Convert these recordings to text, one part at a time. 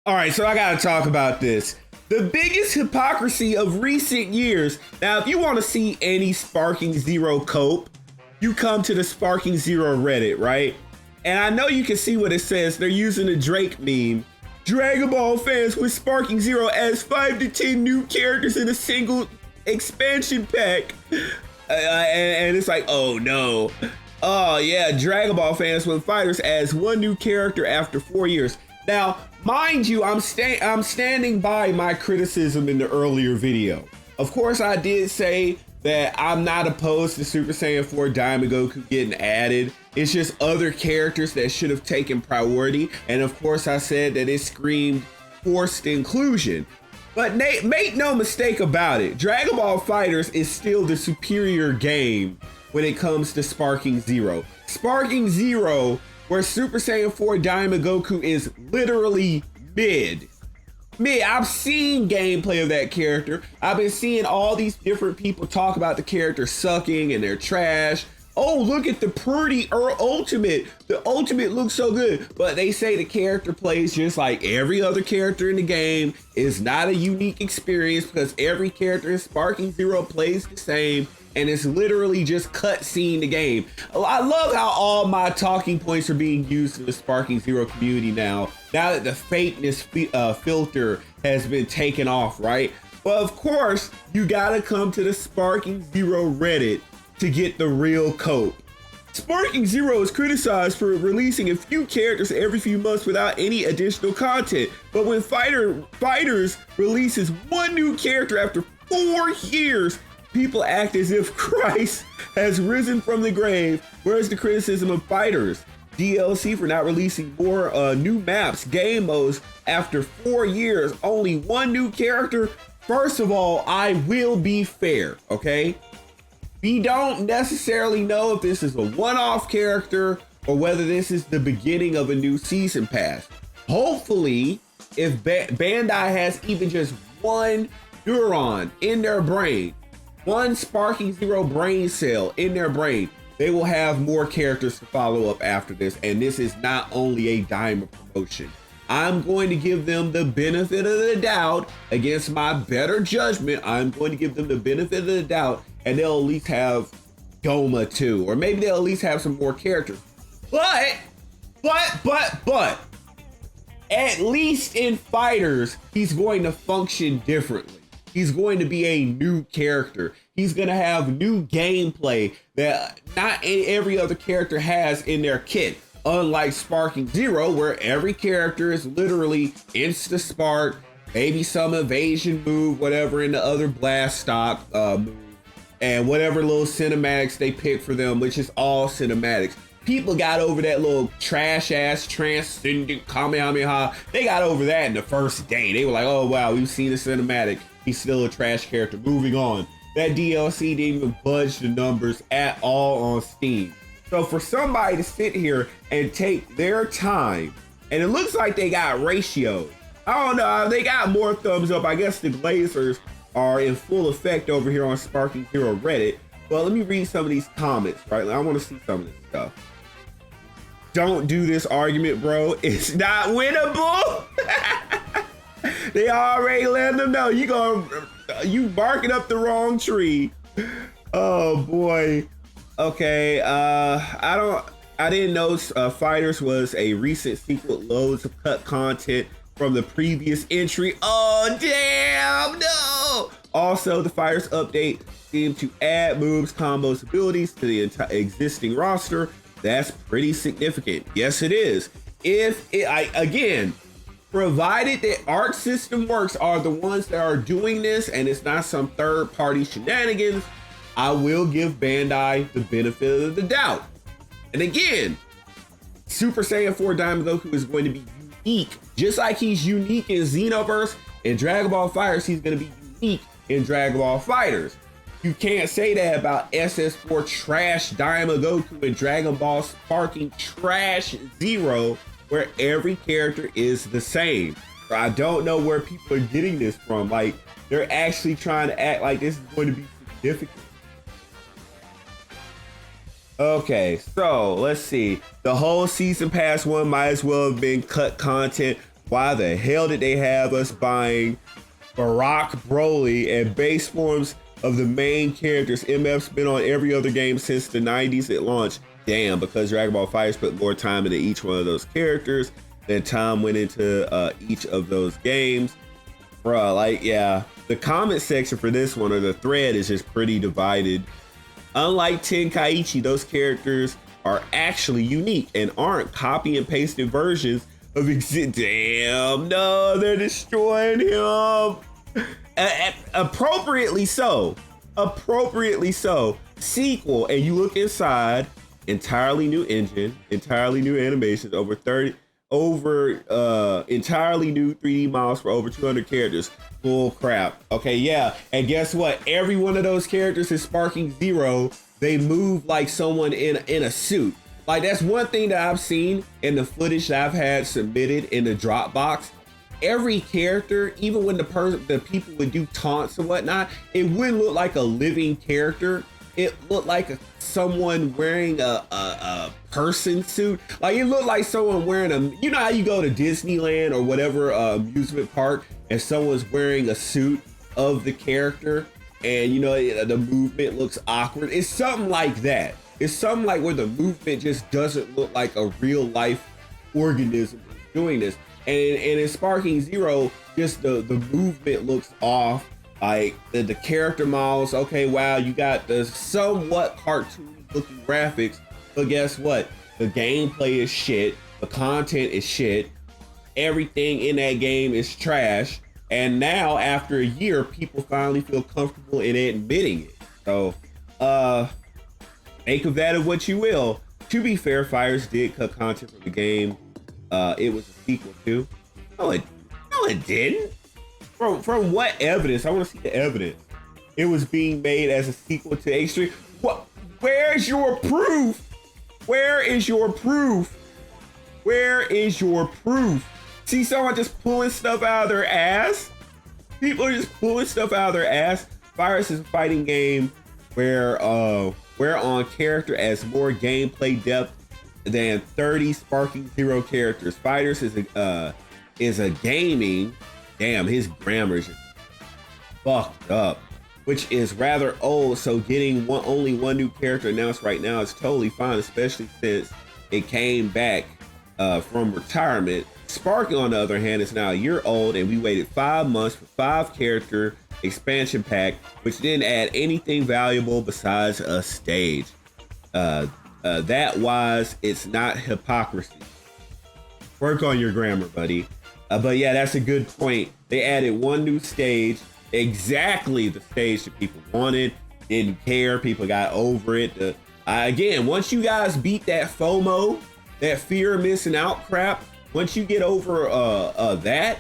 All right, so I gotta talk about this. The biggest hypocrisy of recent years. Now, if you want to see any Sparking Zero cope, you come to the Sparking Zero Reddit, right? And I know you can see what it says. They're using a Drake meme. Dragon Ball fans with Sparking Zero adds 5 to 10 new characters in a single expansion pack. And it's like, oh no. Oh yeah, Dragon Ball fans with FighterZ adds 1 new character after 4 years. Now, mind you, I'm standing by my criticism in the earlier video. Of course, I did say that I'm not opposed to Super Saiyan 4 Daima Goku getting added. It's just other characters that should have taken priority. And of course, I said that it screamed forced inclusion. But make no mistake about it, Dragon Ball FighterZ is still the superior game when it comes to Sparking Zero. Sparking Zero, where Super Saiyan 4 Daima Goku is literally mid. I've seen gameplay of that character. I've been seeing all these different people talk about the character sucking and they're trash. Oh, look at the pretty ultimate. The ultimate looks so good. But they say the character plays just like every other character in the game. Is not a unique experience because every character in Sparking Zero plays the same. And it's literally just cutscene the game. I love how all my talking points are being used in the Sparking Zero community now that the fakeness filter has been taken off, right? Well, of course, you gotta come to the Sparking Zero Reddit to get the real cope. Sparking Zero is criticized for releasing a few characters every few months without any additional content. But when FighterZ releases 1 new character after 4 years, people act as if Christ has risen from the grave. Where's the criticism of FighterZ DLC for not releasing more new maps, game modes after 4 years? Only 1 new character? First of all, I will be fair, okay? We don't necessarily know if this is a one-off character or whether this is the beginning of a new season pass. Hopefully, if Bandai has even just 1 neuron in their brain, 1 Sparking Zero brain cell in their brain, they will have more characters to follow up after this. And this is not only a Daima promotion. I'm going to give them the benefit of the doubt against my better judgment. I'm going to give them the benefit of the doubt, and they'll at least have Goma too, or maybe they'll at least have some more characters. But, at least in FighterZ, he's going to function differently. He's going to be a new character. He's going to have new gameplay that not every other character has in their kit. Unlike Sparking Zero, where every character is literally insta-spark, maybe some evasion move, whatever in the other blast stock move, and whatever little cinematics they pick for them, which is all cinematics. People got over that little trash-ass transcendent Kamehameha. They got over that in the first day. They were like, oh wow, we've seen the cinematic. He's still a trash character. Moving on. That DLC didn't even budge the numbers at all on Steam. So for somebody to sit here and take their time, and it looks like they got ratios. I don't know, they got more thumbs up. I guess the glazers are in full effect over here on Sparking Zero Reddit. Well, let me read some of these comments, right? I want to see some of this stuff. Don't do this argument, bro. It's not winnable. They already let them know you barking up the wrong tree. Oh boy. Okay, I didn't know FighterZ was a recent sequel, loads of cut content from the previous entry. Oh damn, no! Also, the FighterZ update seemed to add moves, combos, abilities to the existing roster. That's pretty significant. Yes, it is. Again, provided that Arc System Works are the ones that are doing this and it's not some third-party shenanigans, I will give Bandai the benefit of the doubt. And again, Super Saiyan 4 Daima Goku is going to be unique. Just like he's unique in Xenoverse and Dragon Ball FighterZ, he's going to be unique in Dragon Ball FighterZ. You can't say that about SS4 Trash Daima Goku and Dragon Ball Sparking Trash Zero, where every character is the same. I don't know where people are getting this from. Like, they're actually trying to act like this is going to be significant. Okay, so let's see. The whole season pass one might as well have been cut content. why the hell did they have us buying Barack Broly and base forms of the main characters? MF's been on every other game since the 90s at launch. Damn, because Dragon Ball FighterZ put more time into each one of those characters than time went into each of those games. Bruh, like, yeah, the comment section for this one, or the thread, is just pretty divided. Unlike Tenkaichi, those characters are actually unique and aren't copy and pasted versions of Damn, no, they're destroying him. Appropriately so. Appropriately so. Sequel, and you look inside, entirely new engine, entirely new animations, entirely new 3D models for over 200 characters. Bull crap. Okay, yeah. And guess what? Every one of those characters is Sparking Zero. They move like someone in a suit. Like, that's one thing that I've seen in the footage that I've had submitted in the Dropbox. Every character, even when the people would do taunts and whatnot, it wouldn't look like a living character. It looked like someone wearing a person suit. Like, it looked like someone wearing you know how you go to Disneyland or whatever amusement park and someone's wearing a suit of the character, and you know the movement looks awkward. It's something like that. It's something like where the movement just doesn't look like a real life organism doing this. And in Sparking Zero, just the movement looks off. Like the character models, okay, wow, you got the somewhat cartoony looking graphics, but guess what? The gameplay is shit. The content is shit. Everything in that game is trash. And now, after a year, people finally feel comfortable in admitting it. So, make of that of what you will. To be fair, FighterZ did cut content from the game. It was a sequel to. No, it didn't. From what evidence? I want to see the evidence. It was being made as a sequel to H3. What? Where's your proof? Where is your proof? Where is your proof? See someone just pulling stuff out of their ass? People are just pulling stuff out of their ass. FighterZ is a fighting game where on character as more gameplay depth than 30 Sparking Zero characters. FighterZ is a gaming. Damn, his grammar is fucked up, which is rather old. So getting only one new character announced right now is totally fine, especially since it came back from retirement. Sparking, on the other hand, is now a year old, and we waited 5 months for 5-character expansion pack, which didn't add anything valuable besides a stage. That wise, it's not hypocrisy. Work on your grammar, buddy. But yeah, that's a good point. They added one new stage, exactly the stage that people wanted, didn't care, people got over it. Again, once you guys beat that FOMO, that fear of missing out crap, once you get over that,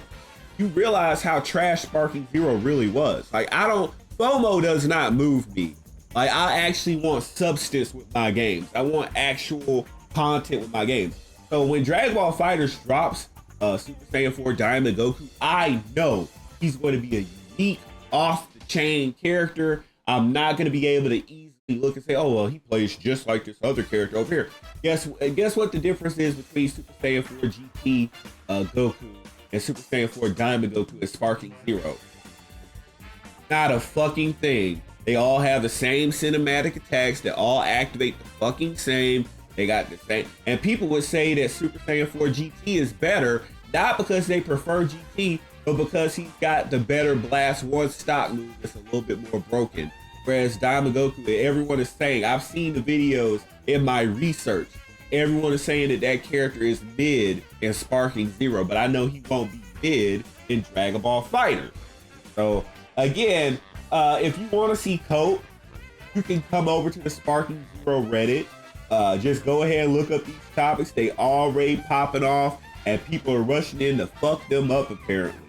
you realize how trash Sparking Zero really was. Like, FOMO does not move me. Like, I actually want substance with my games. I want actual content with my games. So when Dragon Ball FighterZ drops Super Saiyan 4 Daima Goku, I know he's going to be a unique, off-the-chain character. I'm not going to be able to easily look and say, oh, well, he plays just like this other character over here. Guess what the difference is between Super Saiyan 4 GT Goku and Super Saiyan 4 Daima Goku is Sparking Zero? Not a fucking thing. They all have the same cinematic attacks. They all activate the fucking same. They got the same. And people would say that Super Saiyan 4 GT is better, not because they prefer GT, but because he's got the better Blast 1 stock move that's a little bit more broken. Whereas Daima Goku, everyone is saying, I've seen the videos in my research, everyone is saying that that character is mid in Sparking Zero, but I know he won't be mid in Dragon Ball FighterZ. So again, if you want to see Cope, you can come over to the Sparking Zero Reddit. Just go ahead and look up these topics. They already popping off and people are rushing in to fuck them up apparently.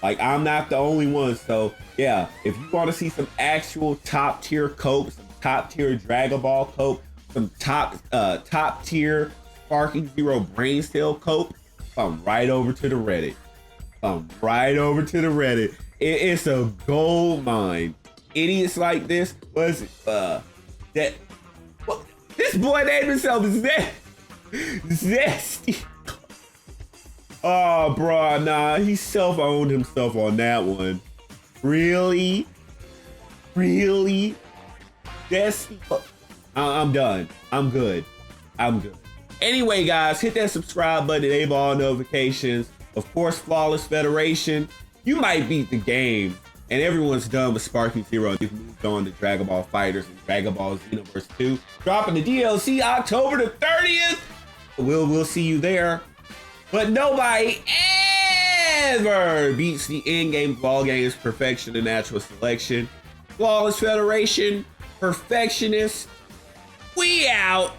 Like, I'm not the only one. So yeah, if you want to see some actual top tier Cope, some top tier Dragon Ball Cope, some top tier Sparking Zero Brain Cell Cope, come right over to the Reddit. It's a gold mine. Idiots like this was this boy named himself Zesty. Oh, bro, nah, he self-owned himself on that one. Really? Really? That's... I'm done. I'm good. I'm good. Anyway, guys, hit that subscribe button, enable all notifications. Of course, Flawless Federation. You might beat the game, and everyone's done with Sparking Zero. You've moved on to Dragon Ball FighterZ and Dragon Ball Xenoverse 2. Dropping the DLC October the 30th. We'll see you there. But nobody ever beats the in-game ball games perfection and natural selection. Flawless Federation, perfectionist. We out.